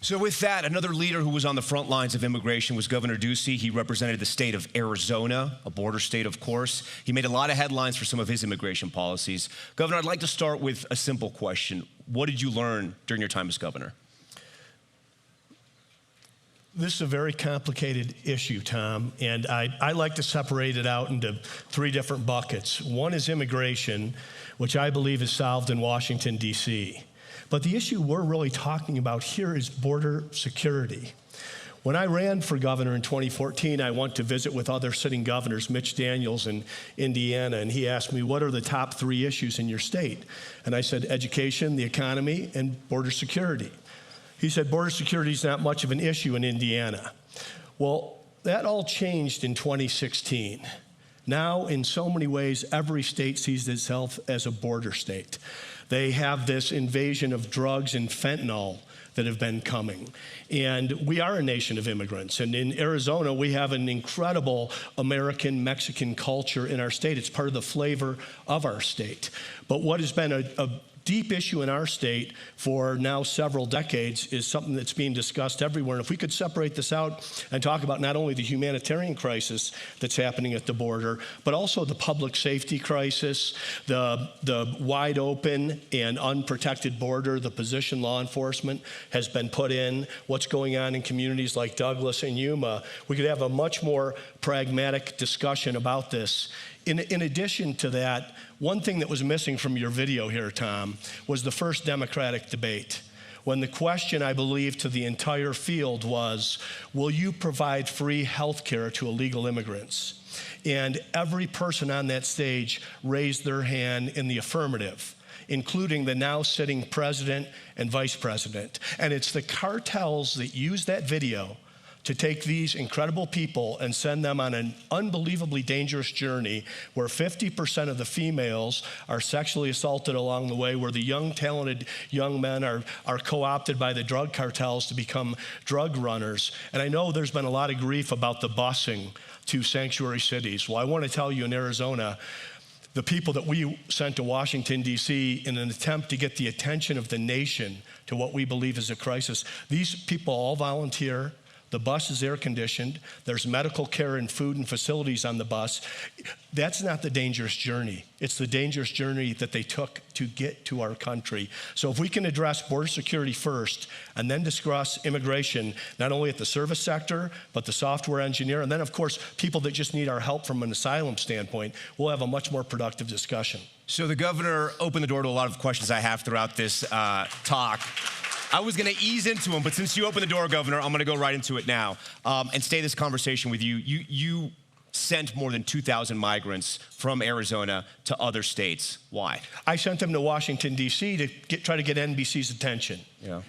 So with that, another leader who was on the front lines of immigration was Governor Ducey. He represented the state of Arizona, a border state, of course. He made a lot of headlines for some of his immigration policies. Governor, I'd like to start with a simple question. What did you learn during your time as governor? This is a very complicated issue, Tom, and I like to separate it out into three different buckets. One is immigration, which I believe is solved in Washington, D.C. But the issue we're really talking about here is border security. When I ran for governor in 2014, I went to visit with other sitting governors, Mitch Daniels in Indiana, and he asked me, what are the top three issues in your state? And I said, education, the economy, and border security. He said, border security is not much of an issue in Indiana. Well, that all changed in 2016. Now, in so many ways, every state sees itself as a border state. They have this invasion of drugs and fentanyl that have been coming. And we are a nation of immigrants. And in Arizona, we have an incredible American-Mexican culture in our state. It's part of the flavor of our state. But what has been a deep issue in our state for now several decades is something that's being discussed everywhere. And if we could separate this out and talk about not only the humanitarian crisis that's happening at the border, but also the public safety crisis, the wide open and unprotected border, the position law enforcement has been put in, what's going on in communities like Douglas and Yuma, we could have a much more pragmatic discussion about this. In addition to that, one thing that was missing from your video here, Tom, was the first Democratic debate, when the question, I believe, to the entire field was, will you provide free health care to illegal immigrants? And every person on that stage raised their hand in the affirmative, including the now sitting president and vice president. And it's the cartels that use that video to take these incredible people and send them on an unbelievably dangerous journey where 50% of the females are sexually assaulted along the way, where the young, talented young men are co-opted by the drug cartels to become drug runners. And I know there's been a lot of grief about the busing to sanctuary cities. Well, I want to tell you in Arizona, the people that we sent to Washington, D.C. in an attempt to get the attention of the nation to what we believe is a crisis, these people all volunteer. The bus is air conditioned. There's medical care and food and facilities on the bus. That's not the dangerous journey. It's the dangerous journey that they took to get to our country. So if we can address border security first and then discuss immigration, not only at the service sector, but the software engineer, and then of course, people that just need our help from an asylum standpoint, we'll have a much more productive discussion. So the governor opened the door to a lot of questions I have throughout this talk. I was going to ease into them, but since you opened the door, Governor, I'm going to go right into it now and stay this conversation with you. You sent more than 2,000 migrants from Arizona to other states. Why? I sent them to Washington, D.C. to try to get NBC's attention. Yeah.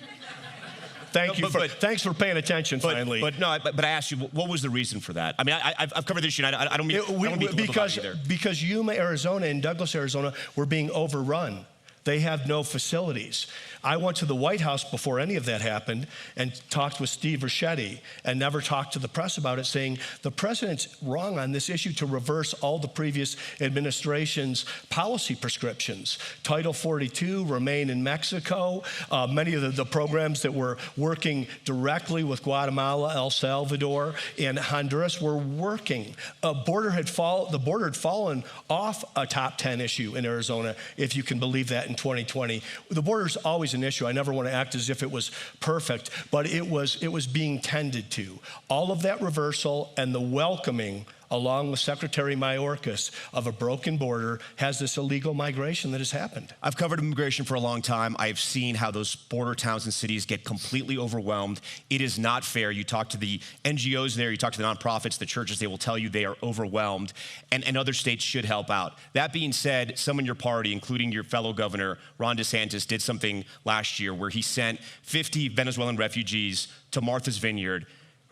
Thanks for paying attention, finally. But I asked you, what was the reason for that? I mean, I've covered this issue, and I don't mean to either. Because Yuma, Arizona, and Douglas, Arizona were being overrun. They have no facilities. I went to the White House before any of that happened and talked with Steve Ricchetti and never talked to the press about it, saying the president's wrong on this issue to reverse all the previous administration's policy prescriptions. Title 42, remain in Mexico. Many of the programs that were working directly with Guatemala, El Salvador, and Honduras were working. The border had fallen off a top 10 issue in Arizona, if you can believe that, in 2020. The border's always an issue. I never want to act as if it was perfect, but it was being tended to. All of that reversal and the welcoming, along with Secretary Mayorkas, of a broken border has this illegal migration that has happened. I've covered immigration for a long time. I've seen how those border towns and cities get completely overwhelmed. It is not fair. You talk to the NGOs there, you talk to the nonprofits, the churches, they will tell you they are overwhelmed, and other states should help out. That being said, some in your party, including your fellow governor, Ron DeSantis, did something last year where he sent 50 Venezuelan refugees to Martha's Vineyard.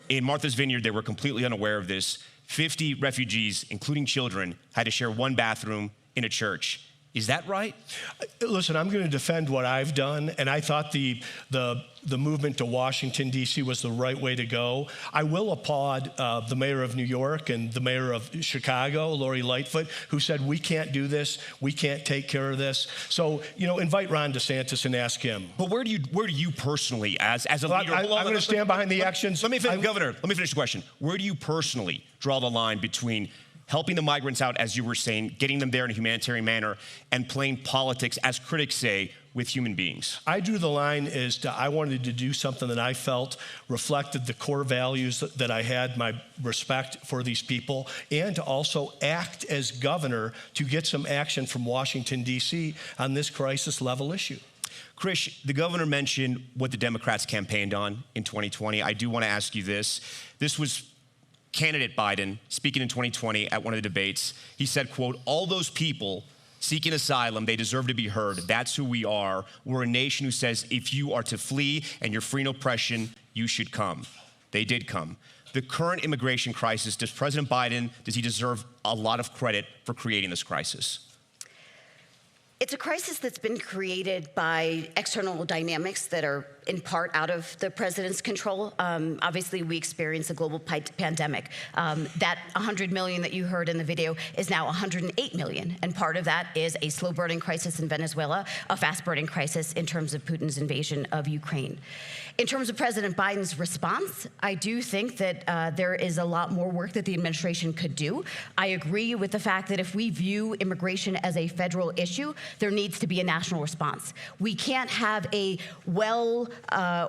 In Martha's Vineyard, they were completely unaware of this. 50 refugees, including children, had to share one bathroom in a church. Is that right? Listen, I'm going to defend what I've done, and I thought the movement to Washington, D.C. was the right way to go. I will applaud the mayor of New York and the mayor of Chicago, Lori Lightfoot, who said, we can't do this, we can't take care of this. So, invite Ron DeSantis and ask him. But where do you personally, as a leader? I'm going to stand behind the actions. Governor, let me finish the question. Where do you personally draw the line between helping the migrants out, as you were saying, getting them there in a humanitarian manner, and playing politics, as critics say, with human beings? I drew the line as to I wanted to do something that I felt reflected the core values that I had, my respect for these people, and to also act as governor to get some action from Washington, D.C. on this crisis level issue. Krish, the governor mentioned what the Democrats campaigned on in 2020. I do want to ask you this. This was candidate Biden speaking in 2020 at one of the debates. He said, quote, all those people seeking asylum, they deserve to be heard. That's who we are. We're a nation who says if you are to flee and you're free from oppression, you should come. They did come. The current immigration crisis, does President Biden, does he deserve a lot of credit for creating this crisis? It's a crisis that's been created by external dynamics that are in part out of the president's control. Obviously, we experienced a global pandemic. That 100 million that you heard in the video is now 108 million. And part of that is a slow-burning crisis in Venezuela, a fast-burning crisis in terms of Putin's invasion of Ukraine. In terms of President Biden's response, I do think that there is a lot more work that the administration could do. I agree with the fact that if we view immigration as a federal issue, there needs to be a national response. We can't have a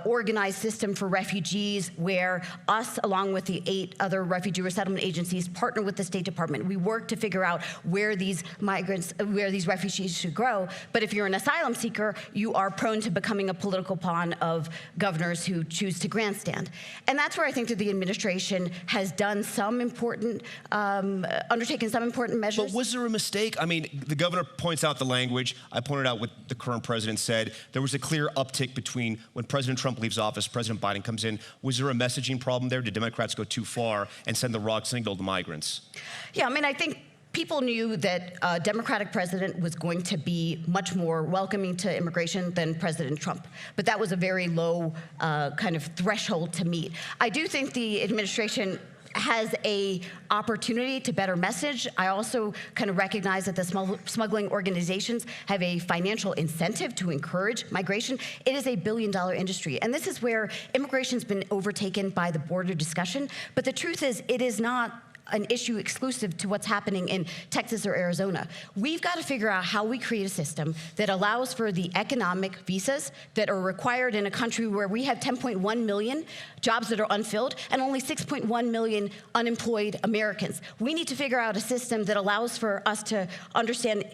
organized system for refugees where us, along with the 8 other refugee resettlement agencies, partner with the State Department. We work to figure out where these refugees should go. But if you're an asylum seeker, you are prone to becoming a political pawn of governors who choose to grandstand. And that's where I think that the administration has done some important, undertaken some important measures. But was there a mistake? I mean, the governor points out the language. I pointed out what the current president said. There was a clear uptick between when President Trump leaves office, President Biden comes in. Was there a messaging problem there? Did Democrats go too far and send the wrong signal to migrants? Yeah, I mean, I think people knew that a Democratic president was going to be much more welcoming to immigration than President Trump. But that was a very low kind of threshold to meet. I do think the administration has a opportunity to better message. I also kind of recognize that the smuggling organizations have a financial incentive to encourage migration. It is a billion-dollar industry. And this is where immigration's been overtaken by the border discussion. But the truth is, it is not an issue exclusive to what's happening in Texas or Arizona. We've got to figure out how we create a system that allows for the economic visas that are required in a country where we have 10.1 million jobs that are unfilled and only 6.1 million unemployed Americans. We need to figure out a system that allows for us to understand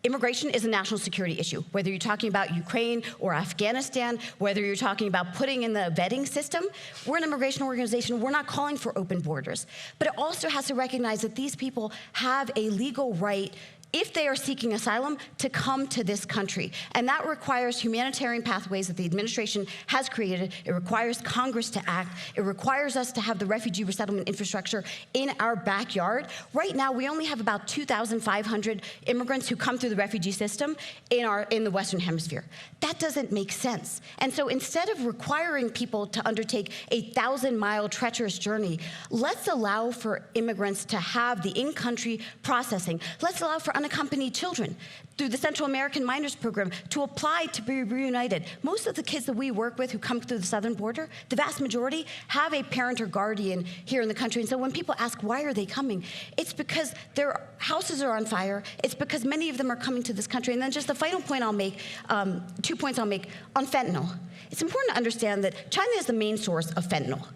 immigration is a national security issue, whether you're talking about Ukraine or Afghanistan, whether you're talking about putting in the vetting system. We're an immigration organization. We're not calling for open borders. But it also has to recognize that these people have a legal right, if they are seeking asylum, to come to this country. And that requires humanitarian pathways that the administration has created. It requires Congress to act. It requires us to have the refugee resettlement infrastructure in our backyard. Right now, we only have about 2,500 immigrants who come through the refugee system in the Western Hemisphere. That doesn't make sense. And so instead of requiring people to undertake a 1,000-mile treacherous journey, let's allow for immigrants to have the in-country processing. Let's allow for unaccompanied children through the Central American Minors Program to apply to be reunited. Most of the kids that we work with who come through the southern border, the vast majority have a parent or guardian here in the country. And so when people ask why are they coming, it's because their houses are on fire. It's because many of them are coming to this country. And then just the final point I'll make, 2 points I'll make on fentanyl. It's important to understand that China is the main source of fentanyl.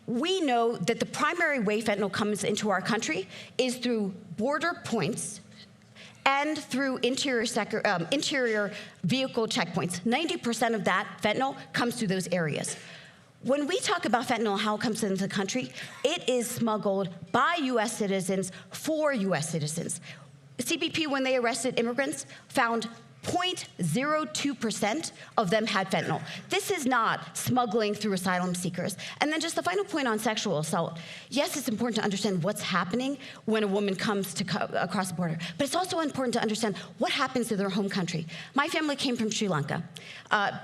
We know that the primary way fentanyl comes into our country is through border points and through interior vehicle checkpoints. 90% of that fentanyl comes through those areas. When we talk about fentanyl, how it comes into the country, it is smuggled by U.S. citizens for U.S. citizens. CBP, when they arrested immigrants, found 0.02% of them had fentanyl. This is not smuggling through asylum seekers. And then just the final point on sexual assault. Yes, it's important to understand what's happening when a woman comes to across the border, but it's also important to understand what happens to their home country. My family came from Sri Lanka.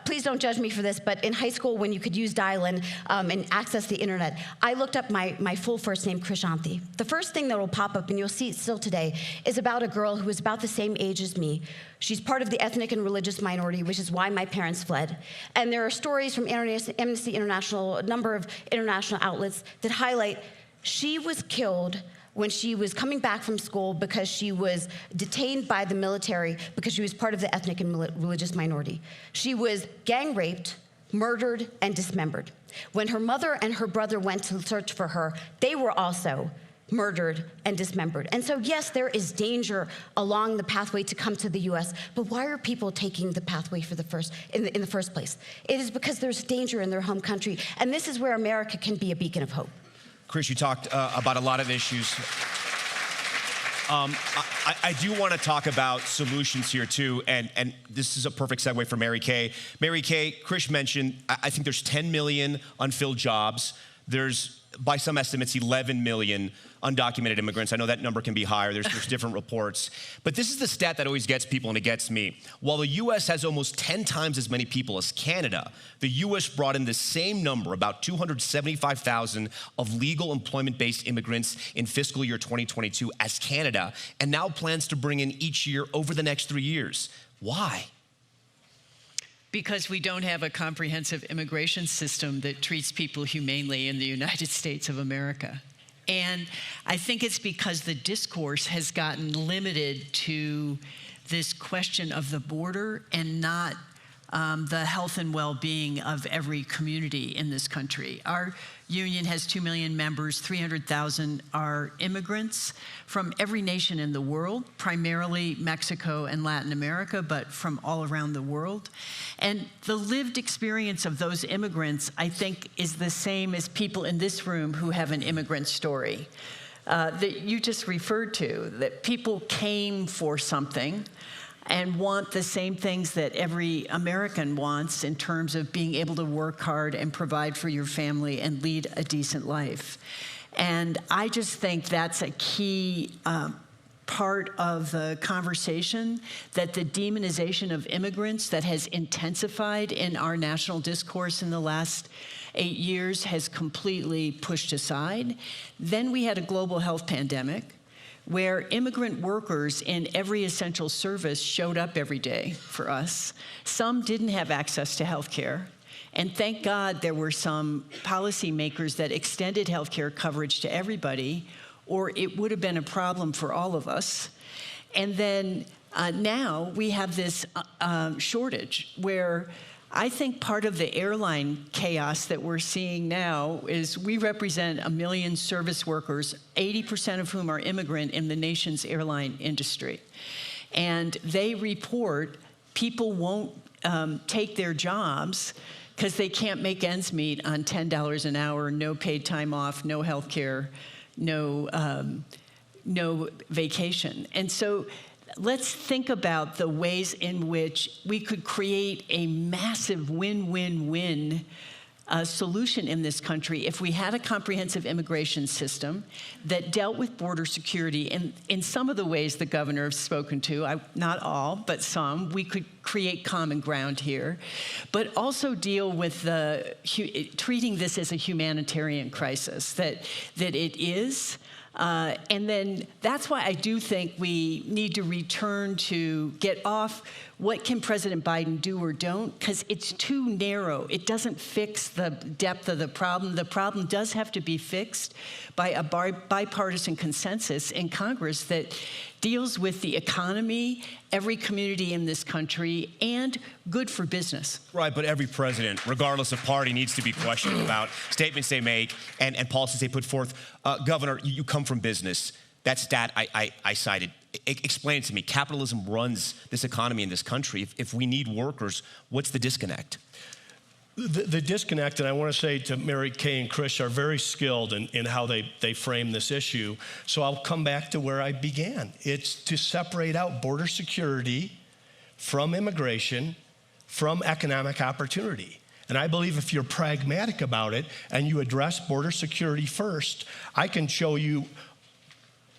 Please don't judge me for this, but in high school, when you could use dial-in and access the internet, I looked up my full first name, Krishanti. The first thing that will pop up, and you'll see it still today, is about a girl who is about the same age as me. She's part of the ethnic and religious minority, which is why my parents fled. And there are stories from Amnesty International, a number of international outlets, that highlight she was killed when she was coming back from school because she was detained by the military because she was part of the ethnic and religious minority. She was gang raped, murdered, and dismembered. When her mother and her brother went to search for her, they were also murdered and dismembered. And so, yes, there is danger along the pathway to come to the U.S., but why are people taking the pathway for in the first place? It is because there's danger in their home country, and this is where America can be a beacon of hope. Chris, you talked about a lot of issues. I do want to talk about solutions here, too, and this is a perfect segue for Mary Kay. Mary Kay, Chris mentioned, I think there's 10 million unfilled jobs. There's, by some estimates, 11 million undocumented immigrants. I know that number can be higher. There's different reports. But this is the stat that always gets people, and it gets me. While the U.S. has almost 10 times as many people as Canada, the U.S. brought in the same number, about 275,000 of legal employment-based immigrants in fiscal year 2022 as Canada, and now plans to bring in each year over the next 3 years. Why? Because we don't have a comprehensive immigration system that treats people humanely in the United States of America. And I think it's because the discourse has gotten limited to this question of the border and not the health and well-being of every community in this country. Our union has 2 million members, 300,000 are immigrants from every nation in the world, primarily Mexico and Latin America, but from all around the world. And the lived experience of those immigrants, I think, is the same as people in this room who have an immigrant story that you just referred to, that people came for something and want the same things that every American wants in terms of being able to work hard and provide for your family and lead a decent life. And I just think that's a key part of the conversation, that the demonization of immigrants that has intensified in our national discourse in the last 8 years has completely pushed aside. Then we had a global health pandemic, where immigrant workers in every essential service showed up every day for us. Some didn't have access to health care. And thank God there were some policymakers that extended health care coverage to everybody, or it would have been a problem for all of us. And then now we have this shortage where I think part of the airline chaos that we're seeing now is we represent 1 million service workers, 80% of whom are immigrant in the nation's airline industry. And they report people won't take their jobs because they can't make ends meet on $10 an hour, no paid time off, no health care, no vacation. And so let's think about the ways in which we could create a massive win-win-win solution in this country if we had a comprehensive immigration system that dealt with border security in some of the ways the governor has spoken to, not all, but some. We could create common ground here, but also deal with treating this as a humanitarian crisis, that it is. And then that's why I do think we need to return to get off what can President Biden do or don't, because it's too narrow. It doesn't fix the depth of the problem. The problem does have to be fixed by a bipartisan consensus in Congress that deals with the economy, every community in this country, and good for business. Right, but every president, regardless of party, needs to be questioned about statements they make and policies they put forth. Governor, you come from business. That stat I cited, explain it to me. Capitalism runs this economy in this country. If we need workers, what's the disconnect? The disconnect, and I want to say to Mary Kay and Chris, are very skilled in how they frame this issue. So I'll come back to where I began. It's to separate out border security from immigration, from economic opportunity. And I believe if you're pragmatic about it and you address border security first, I can show you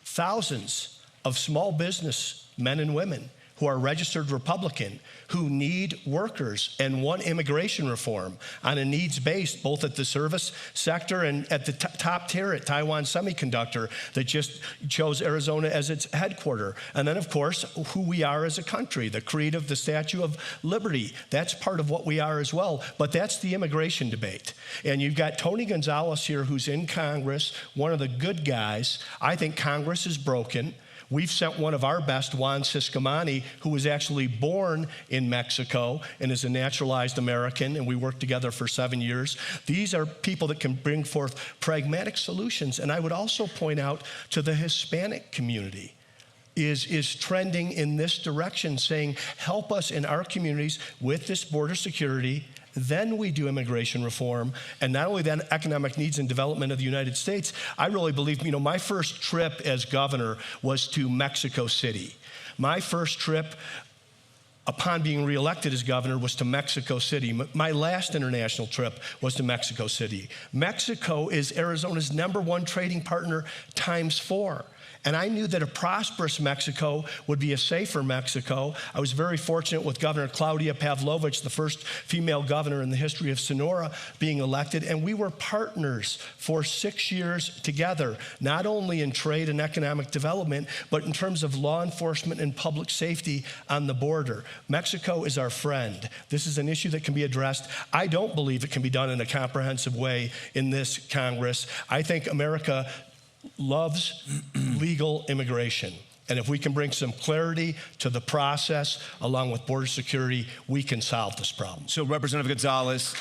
thousands of small business men and women who are registered Republican, who need workers and want immigration reform on a needs based, both at the service sector and at the top tier at Taiwan Semiconductor that just chose Arizona as its headquarter. And then, of course, who we are as a country, the creed of the Statue of Liberty. That's part of what we are as well. But that's the immigration debate. And you've got Tony Gonzales here, who's in Congress, one of the good guys. I think Congress is broken. We've sent one of our best, Juan Ciscomani, who was actually born in Mexico and is a naturalized American, and we worked together for 7 years. These are people that can bring forth pragmatic solutions. And I would also point out to the Hispanic community is trending in this direction, saying, help us in our communities with this border security. Then we do immigration reform, and not only then economic needs and development of the United States. I really believe, my first trip as governor was to Mexico City. My first trip upon being reelected as governor was to Mexico City. My last international trip was to Mexico City. Mexico is Arizona's #1 trading partner ×4. And I knew that a prosperous Mexico would be a safer Mexico. I was very fortunate with Governor Claudia Pavlovich, the first female governor in the history of Sonora, being elected. And we were partners for 6 years together, not only in trade and economic development, but in terms of law enforcement and public safety on the border. Mexico is our friend. This is an issue that can be addressed. I don't believe it can be done in a comprehensive way in this Congress. I think America loves legal immigration. And if we can bring some clarity to the process along with border security, we can solve this problem. So Representative Gonzales,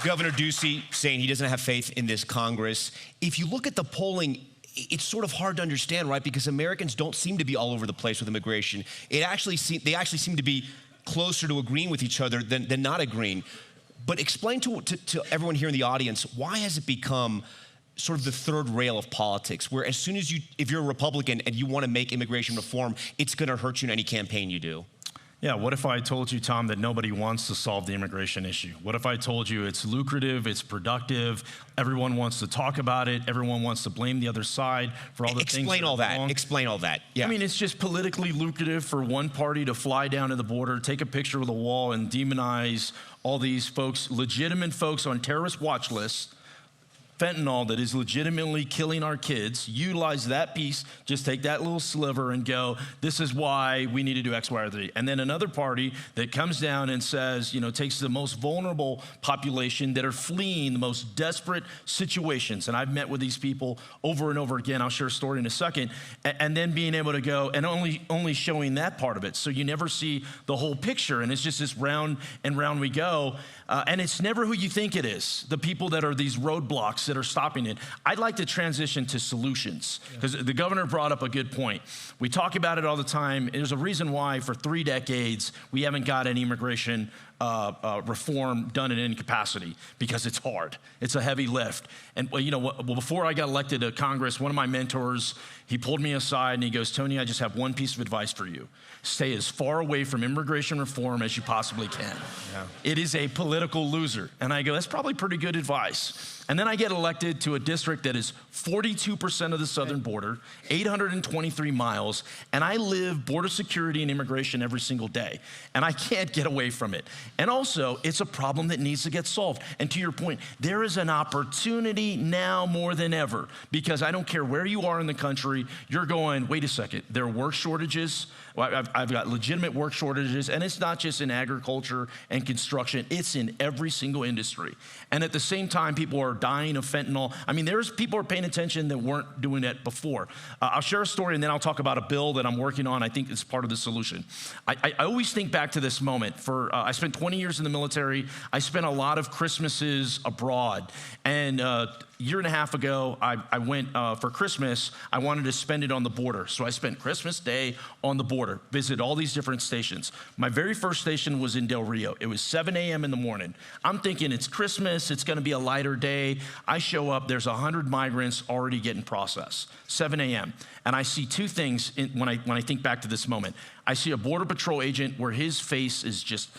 Governor Ducey saying he doesn't have faith in this Congress. If you look at the polling, it's sort of hard to understand, right? Because Americans don't seem to be all over the place with immigration. They actually seem to be closer to agreeing with each other than not agreeing. But explain to everyone here in the audience, why has it become sort of the third rail of politics, where as soon as if you're a Republican and you want to make immigration reform, it's going to hurt you in any campaign you do? Yeah, what if I told you, Tom, that nobody wants to solve the immigration issue? What if I told you it's lucrative, it's productive, everyone wants to talk about it, everyone wants to blame the other side for all the things that are wrong? Explain all that. Yeah. I mean, it's just politically lucrative for one party to fly down to the border, take a picture of the wall, and demonize all these folks, legitimate folks on terrorist watch lists, fentanyl that is legitimately killing our kids, utilize that piece, just take that little sliver and go, this is why we need to do X, Y, or Z. And then another party that comes down and says, takes the most vulnerable population that are fleeing the most desperate situations. And I've met with these people over and over again. I'll share a story in a second. And then being able to go and only showing that part of it. So you never see the whole picture. And it's just this round and round we go. And it's never who you think it is, the people that are these roadblocks that are stopping it. I'd like to transition to solutions, because the governor brought up a good point. We talk about it all the time. There's a reason why for 3 decades we haven't got any immigration reform done in any capacity, because it's hard. It's a heavy lift. And before I got elected to Congress, one of my mentors, he pulled me aside and he goes, Tony, I just have one piece of advice for you. Stay as far away from immigration reform as you possibly can. Yeah. It is a political loser. And I go, that's probably pretty good advice. And then I get elected to a district that is 42% of the southern border, 823 miles, and I live border security and immigration every single day. And I can't get away from it. And also, it's a problem that needs to get solved. And to your point, there is an opportunity now more than ever, because I don't care where you are in the country, you're going, wait a second, there are work shortages. Well, I've got legitimate work shortages, and it's not just in agriculture and construction, it's in every single industry. And at the same time, people are dying of fentanyl. I mean, there's people are paying attention that weren't doing it before. I'll share a story, and then I'll talk about a bill that I'm working on. I think it's part of the solution. I always think back to this moment. I spent 20 years in the military. I spent a lot of Christmases abroad. And year and a half ago, I went for Christmas. I wanted to spend it on the border. So I spent Christmas Day on the border, visited all these different stations. My very first station was in Del Rio. It was 7 a.m. in the morning. I'm thinking it's Christmas. It's going to be a lighter day. I show up. There's 100 migrants already getting processed. 7 a.m. And I see two things when I think back to this moment. I see a Border Patrol agent where his face is just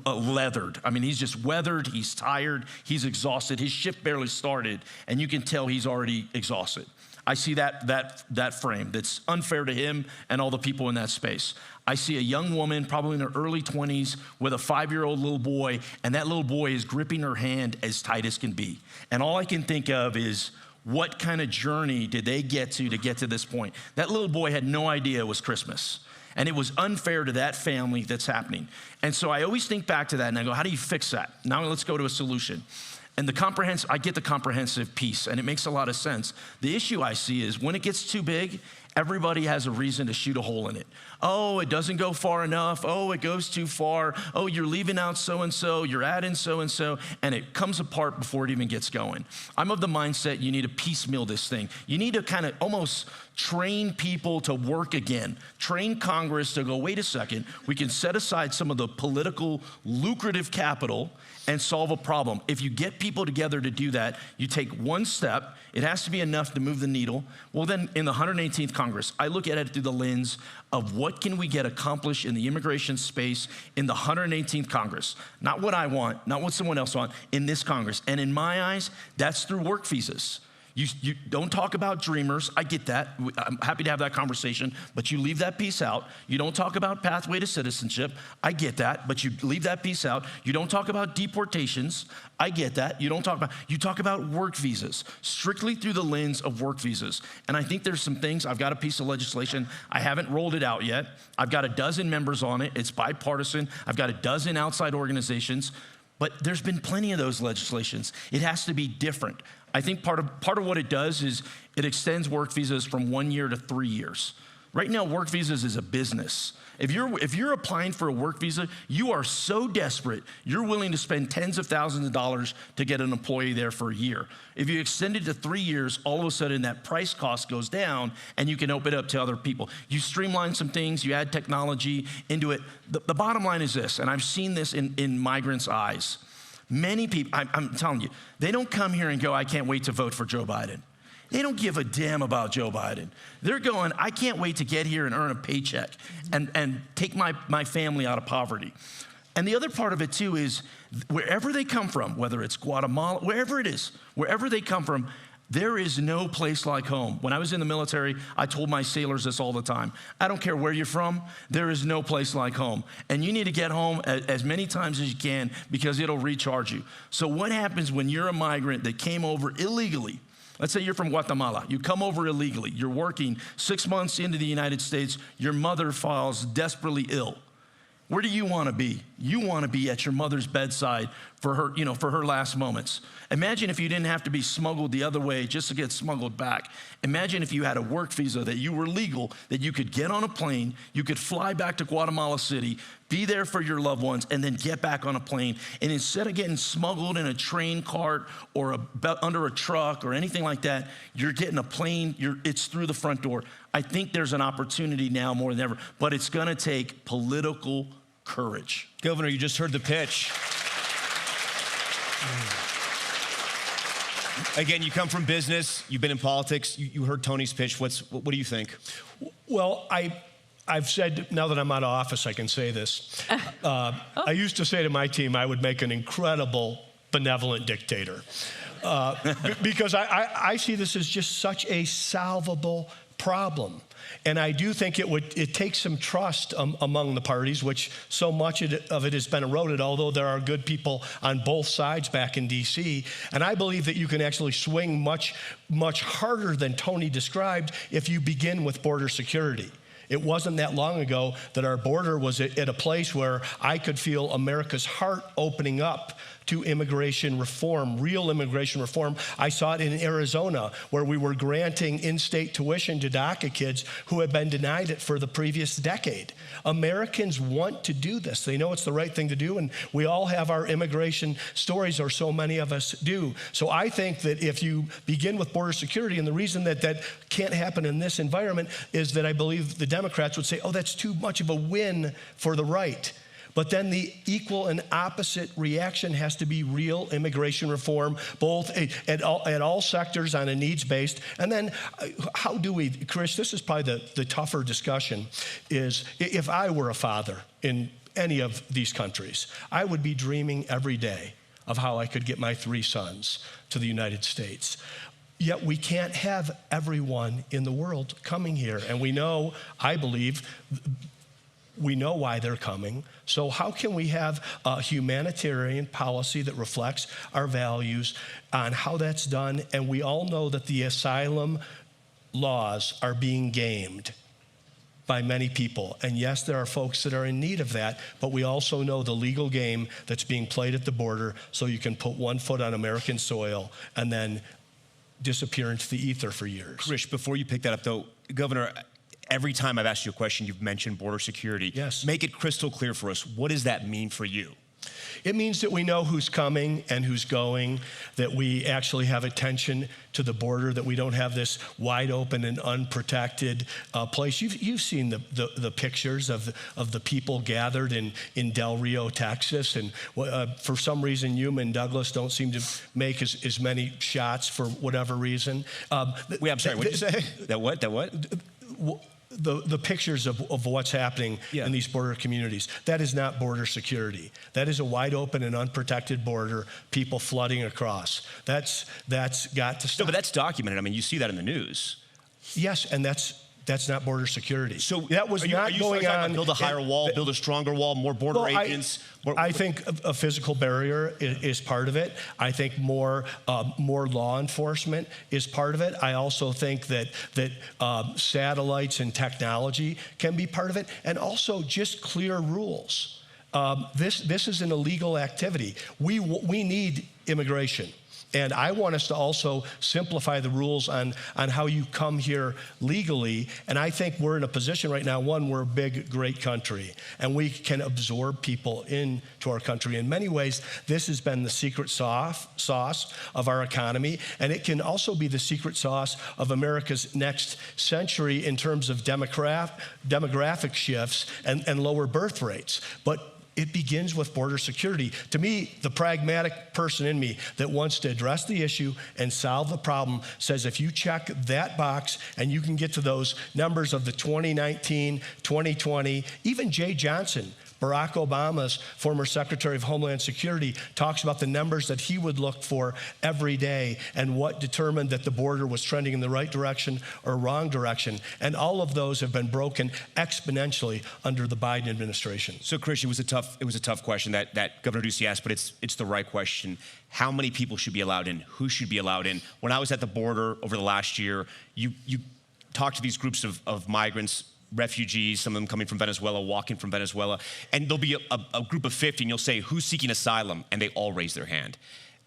leathered. I mean, he's just weathered, he's tired, he's exhausted, his shift barely started, and you can tell he's already exhausted. I see that frame that's unfair to him and all the people in that space. I see a young woman, probably in her early 20s, with a 5-year-old little boy, and that little boy is gripping her hand as tight as can be. And all I can think of is, what kind of journey did they get to this point? That little boy had no idea it was Christmas. And it was unfair to that family that's happening. And so I always think back to that and I go, how do you fix that? Now let's go to a solution. And I get the comprehensive piece, and it makes a lot of sense. The issue I see is when it gets too big, everybody has a reason to shoot a hole in it. Oh, it doesn't go far enough. Oh, it goes too far. Oh, you're leaving out so-and-so, you're adding so-and-so, and it comes apart before it even gets going. I'm of the mindset you need to piecemeal this thing. You need to kind of almost train people to work again. Train Congress to go, wait a second, we can set aside some of the political lucrative capital and solve a problem. If you get people together to do that, you take one step, it has to be enough to move the needle. Well, then in the 118th Congress, I look at it through the lens of what can we get accomplished in the immigration space in the 118th Congress. Not what I want, not what someone else wants, in this Congress. And in my eyes, that's through work visas. You don't talk about dreamers. I get that. I'm happy to have that conversation, but you leave that piece out. You don't talk about pathway to citizenship. I get that, but you leave that piece out. You don't talk about deportations. I get that. You talk about work visas, strictly through the lens of work visas. And I think there's some things. I've got a piece of legislation. I haven't rolled it out yet. I've got a dozen members on it. It's bipartisan. I've got a dozen outside organizations. But there's been plenty of those legislations. It has to be different. I think part of what it does is it extends work visas from 1 year to 3 years. Right now, work visas is a business. If you're applying for a work visa, you are so desperate, you're willing to spend tens of thousands of dollars to get an employee there for a year. If you extend it to 3 years, all of a sudden that price cost goes down and you can open it up to other people. You streamline some things, you add technology into it. The bottom line is this, and I've seen this in migrants' eyes. Many people, I'm telling you, they don't come here and go, I can't wait to vote for Joe Biden. They don't give a damn about Joe Biden. They're going, I can't wait to get here and earn a paycheck and take my family out of poverty. And the other part of it too is wherever they come from, whether it's Guatemala, wherever it is, wherever they come from, there is no place like home. When I was in the military, I told my sailors this all the time. I don't care where you're from, there is no place like home. And you need to get home as many times as you can because it'll recharge you. So what happens when you're a migrant that came over illegally? Let's say you're from Guatemala. You come over illegally. You're working 6 months into the United States. Your mother falls desperately ill. Where do you want to be? You want to be at your mother's bedside for her, for her last moments. Imagine if you didn't have to be smuggled the other way just to get smuggled back. Imagine if you had a work visa that you were legal, that you could get on a plane, you could fly back to Guatemala City, be there for your loved ones, and then get back on a plane. And instead of getting smuggled in a train cart or under a truck or anything like that, you're getting a plane, it's through the front door. I think there's an opportunity now more than ever, but it's gonna take political courage. Governor, you just heard the pitch. Again, you come from business, you've been in politics, you heard Tony's pitch. What do you think? Well, I've said, now that I'm out of office, I can say this. I used to say to my team, I would make an incredible benevolent dictator. Because I see this as just such a solvable problem. And I do think it takes some trust among the parties, which so much of it has been eroded, although there are good people on both sides back in DC. And I believe that you can actually swing much, much harder than Tony described if you begin with border security. It wasn't that long ago that our border was at a place where I could feel America's heart opening up to immigration reform, real immigration reform. I saw it in Arizona, where we were granting in-state tuition to DACA kids who had been denied it for the previous decade. Americans want to do this. They know it's the right thing to do, and we all have our immigration stories, or so many of us do. So I think that if you begin with border security, and the reason that that can't happen in this environment is that I believe the Democrats would say, oh, that's too much of a win for the right. But then the equal and opposite reaction has to be real immigration reform, both at all sectors on a needs-based. And then how do we, Chris, this is probably the tougher discussion, is if I were a father in any of these countries, I would be dreaming every day of how I could get my 3 sons to the United States. Yet we can't have everyone in the world coming here. And we know, I believe, we know why they're coming. So how can we have a humanitarian policy that reflects our values on how that's done? And we all know that the asylum laws are being gamed by many people. And yes, there are folks that are in need of that, but we also know the legal game that's being played at the border, so you can put one foot on American soil and then disappear into the ether for years. Krish, before you pick that up though, Governor, every time I've asked you a question, you've mentioned border security. Yes. Make it crystal clear for us. What does that mean for you? It means that we know who's coming and who's going, that we actually have attention to the border, that we don't have this wide open and unprotected place. You've seen the pictures of the people gathered in Del Rio, Texas, and for some reason, Yuma and Douglas don't seem to make as many shots for whatever reason. Wait, I'm sorry, what did you say? That what? The pictures of what's happening in these border communities, that is not border security. That is a wide open and unprotected border, people flooding across. That's got to stop. No, but that's documented. I mean, you see that in the news. Yes, and that's not border security. So that was not going on. Build a higher wall, build a stronger wall, more border agents. I think a physical barrier is part of it. I think more law enforcement is part of it. I also think that satellites and technology can be part of it, and also just clear rules. This is an illegal activity. We need immigration. And I want us to also simplify the rules on how you come here legally. And I think we're in a position right now, one, we're a big, great country, and we can absorb people into our country. In many ways, this has been the secret sauce of our economy, and it can also be the secret sauce of America's next century in terms of demographic shifts and lower birth rates. But it begins with border security. To me, the pragmatic person in me that wants to address the issue and solve the problem says if you check that box and you can get to those numbers of the 2019, 2020, even Jay Johnson, Barack Obama's former Secretary of Homeland Security, talks about the numbers that he would look for every day and what determined that the border was trending in the right direction or wrong direction. And all of those have been broken exponentially under the Biden administration. So, Chris, it was a tough question that Governor Ducey asked, but it's the right question. How many people should be allowed in? Who should be allowed in? When I was at the border over the last year, you talked to these groups of migrants, refugees, some of them coming from Venezuela, walking from Venezuela, and there'll be a group of 50, and you'll say, who's seeking asylum? And they all raise their hand.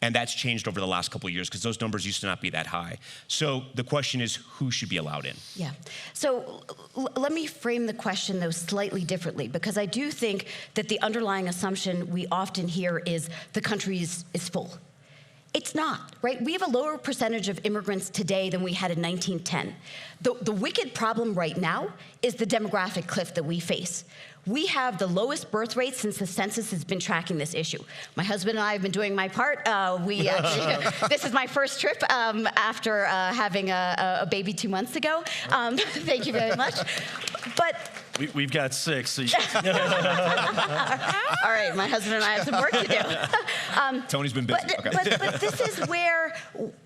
And that's changed over the last couple of years because those numbers used to not be that high. So the question is, who should be allowed in? Yeah. So let me frame the question, though, slightly differently, because I do think that the underlying assumption we often hear is the country is full. It's not, right? We have a lower percentage of immigrants today than we had in 1910. The wicked problem right now is the demographic cliff that we face. We have the lowest birth rate since the census has been tracking this issue. My husband and I have been doing my part. This is my first trip after having a baby 2 months ago. Thank you very much. But we've got 6. So all right, my husband and I have some work to do. Tony's been busy. But this is where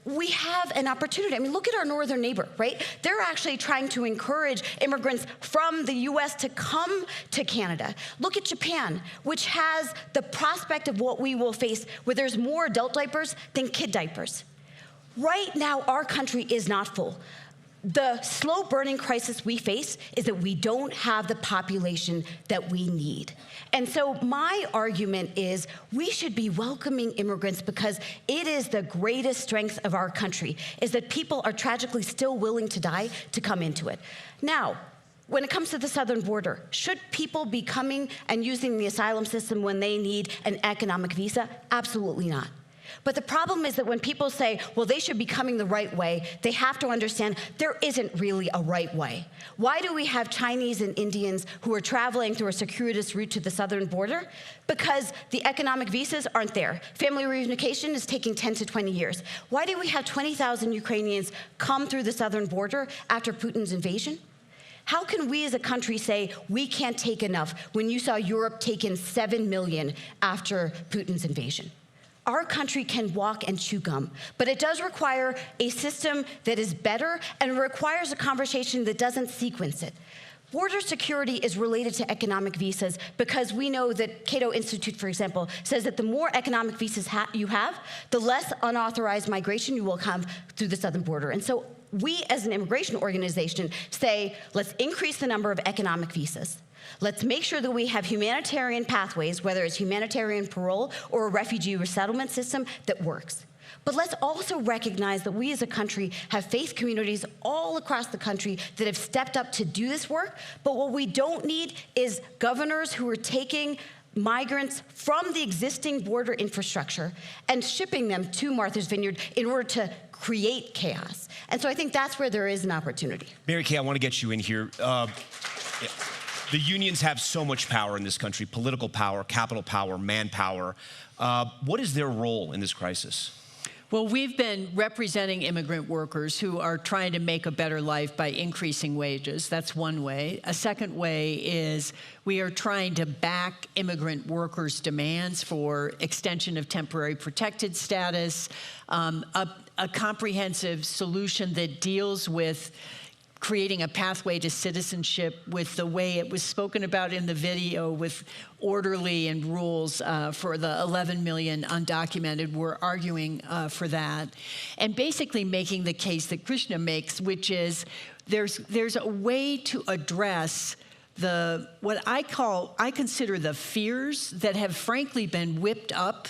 we have an opportunity. I mean, look at our northern neighbor, right? They're actually trying to encourage immigrants from the U.S. to come to Canada. Look at Japan, which has the prospect of what we will face, where there's more adult diapers than kid diapers. Right now, our country is not full. The slow burning crisis we face is that we don't have the population that we need. And so my argument is we should be welcoming immigrants because it is the greatest strength of our country, is that people are tragically still willing to die to come into it. Now, when it comes to the southern border, should people be coming and using the asylum system when they need an economic visa? Absolutely not. But the problem is that when people say, well, they should be coming the right way, they have to understand there isn't really a right way. Why do we have Chinese and Indians who are traveling through a circuitous route to the southern border? Because the economic visas aren't there. Family reunification is taking 10 to 20 years. Why do we have 20,000 Ukrainians come through the southern border after Putin's invasion? How can we as a country say we can't take enough when you saw Europe take in 7 million after Putin's invasion? Our country can walk and chew gum, but it does require a system that is better and requires a conversation that doesn't sequence it. Border security is related to economic visas because we know that Cato Institute, for example, says that the more economic visas you have, the less unauthorized migration you will have through the southern border. And so we as an immigration organization say, let's increase the number of economic visas. Let's make sure that we have humanitarian pathways, whether it's humanitarian parole or a refugee resettlement system that works. But let's also recognize that we as a country have faith communities all across the country that have stepped up to do this work. But what we don't need is governors who are taking migrants from the existing border infrastructure and shipping them to Martha's Vineyard in order to create chaos. And so I think that's where there is an opportunity. Mary Kay, I want to get you in here. The unions have so much power in this country, political power, capital power, manpower. What is their role in this crisis? Well, we've been representing immigrant workers who are trying to make a better life by increasing wages. That's one way. A second way is we are trying to back immigrant workers' demands for extension of temporary protected status, a comprehensive solution that deals with creating a pathway to citizenship with the way it was spoken about in the video with orderly and rules for the 11 million undocumented. We're arguing for that. And basically making the case that Krishna makes, which is there's a way to address what I consider the fears that have frankly been whipped up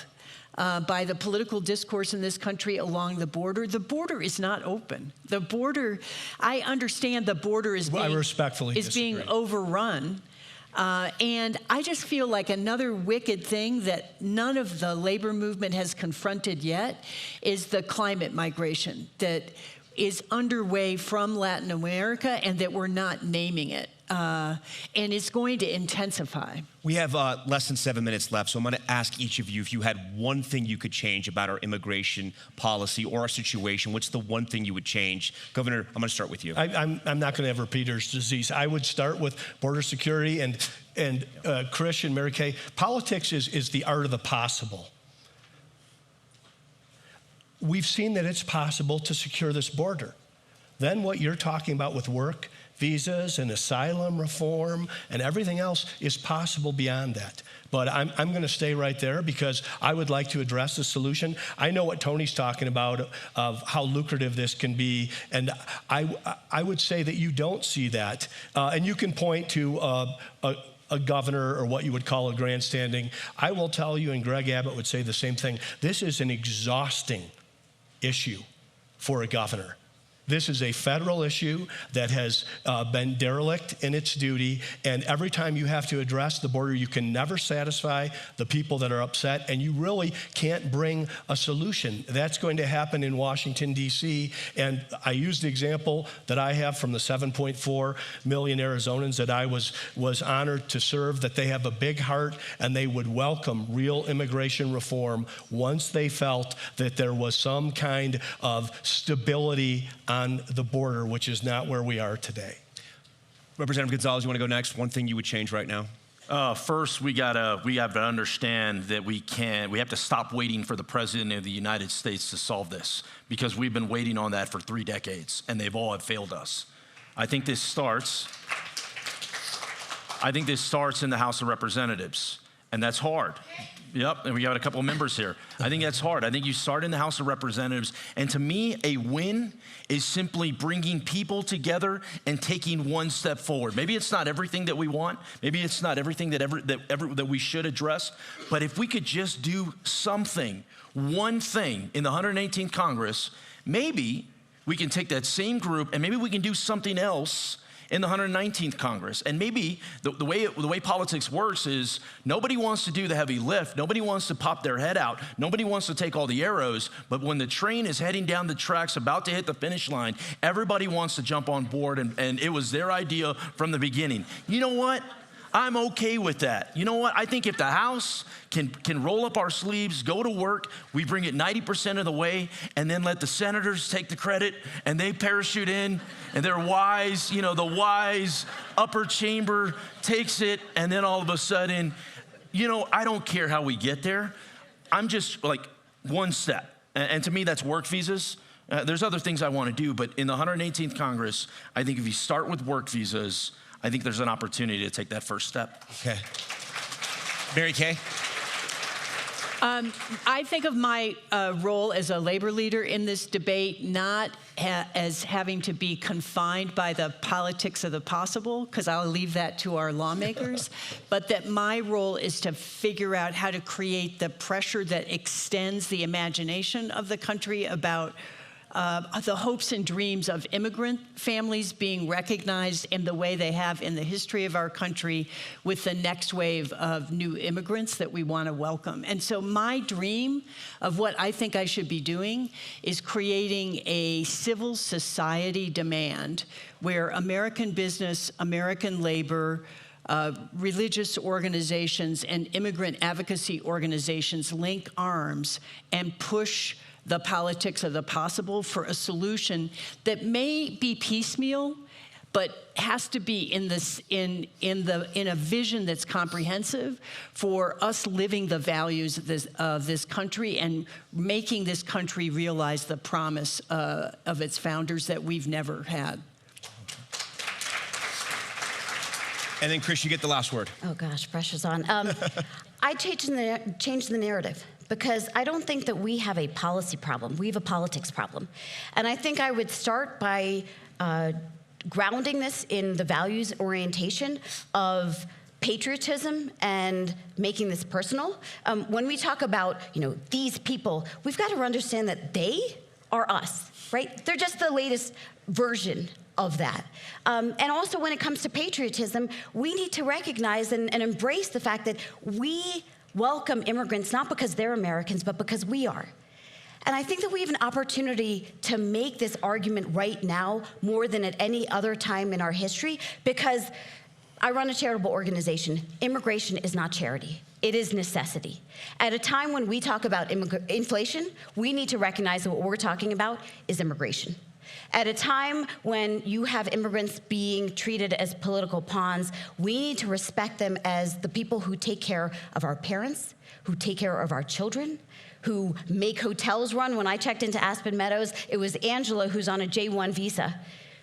by the political discourse in this country along the border. The border is not open. The border, I understand the border is being overrun. And I just feel like another wicked thing that none of the labor movement has confronted yet is the climate migration that is underway from Latin America and that we're not naming it. And it's going to intensify. We have less than 7 minutes left, so I'm going to ask each of you if you had one thing you could change about our immigration policy or our situation. What's the one thing you would change? Governor, I'm going to start with you. I'm not going to have repeater's disease. I would start with border security and Krish and Mary Kay. Politics is the art of the possible. We've seen that it's possible to secure this border. Then what you're talking about with work, visas and asylum reform and everything else is possible beyond that. But I'm going to stay right there because I would like to address the solution. I know what Tony's talking about of how lucrative this can be, and I would say that you don't see that. And you can point to a governor or what you would call a grandstanding. I will tell you, and Greg Abbott would say the same thing, this is an exhausting issue for a governor. This is a federal issue that has been derelict in its duty, and every time you have to address the border, you can never satisfy the people that are upset, and you really can't bring a solution. That's going to happen in Washington, D.C., and I use the example that I have from the 7.4 million Arizonans that I was honored to serve, that they have a big heart, and they would welcome real immigration reform once they felt that there was some kind of stability on the border, which is not where we are today. Representative Gonzales, you want to go next? One thing you would change right now? First, we have to understand that we have to stop waiting for the President of the United States to solve this, because we've been waiting on that for 3 decades, and they've all failed us. I think this starts in the House of Representatives. and that's hard. Yep, and we got a couple of members here. I think that's hard. I think you start in the House of Representatives, and to me, a win is simply bringing people together and taking one step forward. Maybe it's not everything that we want. Maybe it's not everything that we should address. But if we could just do something, one thing in the 118th Congress, maybe we can take that same group and maybe we can do something else in the 119th Congress. And maybe the way politics works is nobody wants to do the heavy lift. Nobody wants to pop their head out. Nobody wants to take all the arrows. But when the train is heading down the tracks, about to hit the finish line, everybody wants to jump on board. And it was their idea from the beginning. You know what? I'm okay with that. You know what? I think if the House can roll up our sleeves, go to work, we bring it 90% of the way, and then let the senators take the credit, and they parachute in, and they're wise, the wise upper chamber takes it, and then all of a sudden, I don't care how we get there. I'm just like one step. And to me, that's work visas. There's other things I want to do, but in the 118th Congress, I think if you start with work visas, I think there's an opportunity to take that first step. Okay. Mary Kay? I think of my role as a labor leader in this debate not as having to be confined by the politics of the possible, because I'll leave that to our lawmakers, but that my role is to figure out how to create the pressure that extends the imagination of the country about the hopes and dreams of immigrant families being recognized in the way they have in the history of our country with the next wave of new immigrants that we want to welcome. And so my dream of what I think I should be doing is creating a civil society demand where American business, American labor, religious organizations, and immigrant advocacy organizations link arms and push the politics of the possible for a solution that may be piecemeal, but has to be in a vision that's comprehensive for us living the values of this country and making this country realize the promise of its founders that we've never had. And then, Chris, you get the last word. Oh, gosh, pressure's on. I changed the narrative, because I don't think that we have a policy problem. We have a politics problem. And I think I would start by grounding this in the values orientation of patriotism and making this personal. When we talk about, these people, we've got to understand that they are us, right? They're just the latest version of that. And also when it comes to patriotism, we need to recognize and embrace the fact that we welcome immigrants not because they're Americans, but because we are. And I think that we have an opportunity to make this argument right now more than at any other time in our history, because I run a charitable organization. Immigration is not charity. It is necessity. At a time when we talk about inflation, we need to recognize that what we're talking about is immigration. At a time when you have immigrants being treated as political pawns, we need to respect them as the people who take care of our parents, who take care of our children, who make hotels run. When I checked into Aspen Meadows, it was Angela, who's on a J1 visa,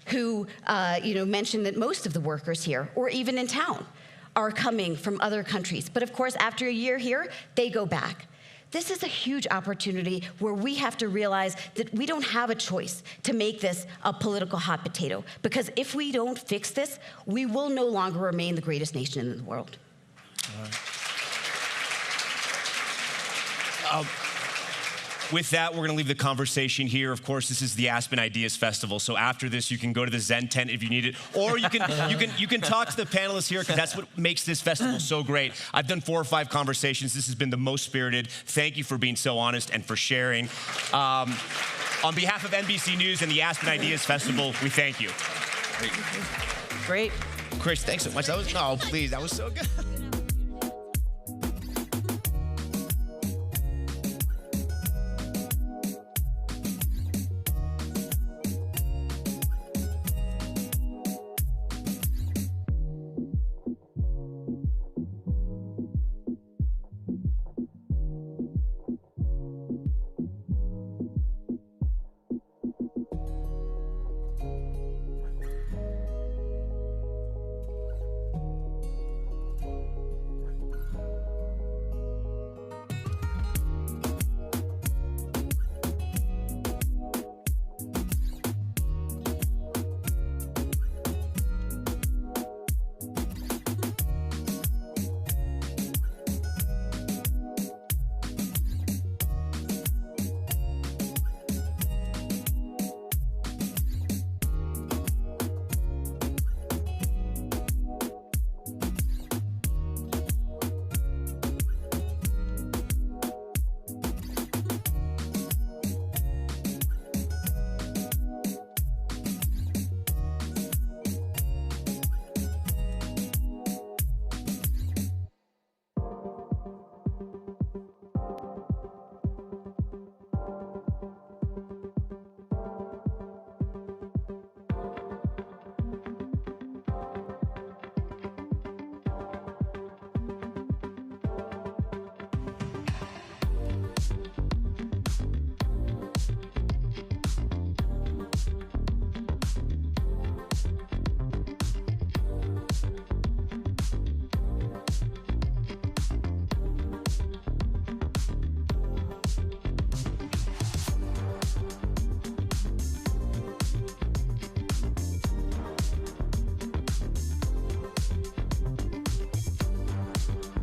who mentioned that most of the workers here, or even in town, are coming from other countries. But of course, after a year here, they go back. This is a huge opportunity where we have to realize that we don't have a choice to make this a political hot potato, because if we don't fix this, we will no longer remain the greatest nation in the world. All right. With that, we're going to leave the conversation here. Of course, this is the Aspen Ideas Festival, so after this, you can go to the Zen tent if you need it, or you can talk to the panelists here, because that's what makes this festival so great. I've done 4 or 5 conversations. This has been the most spirited. Thank you for being so honest and for sharing. On behalf of NBC News and the Aspen Ideas Festival, we thank you. Great. Chris, thanks so much. That was so good.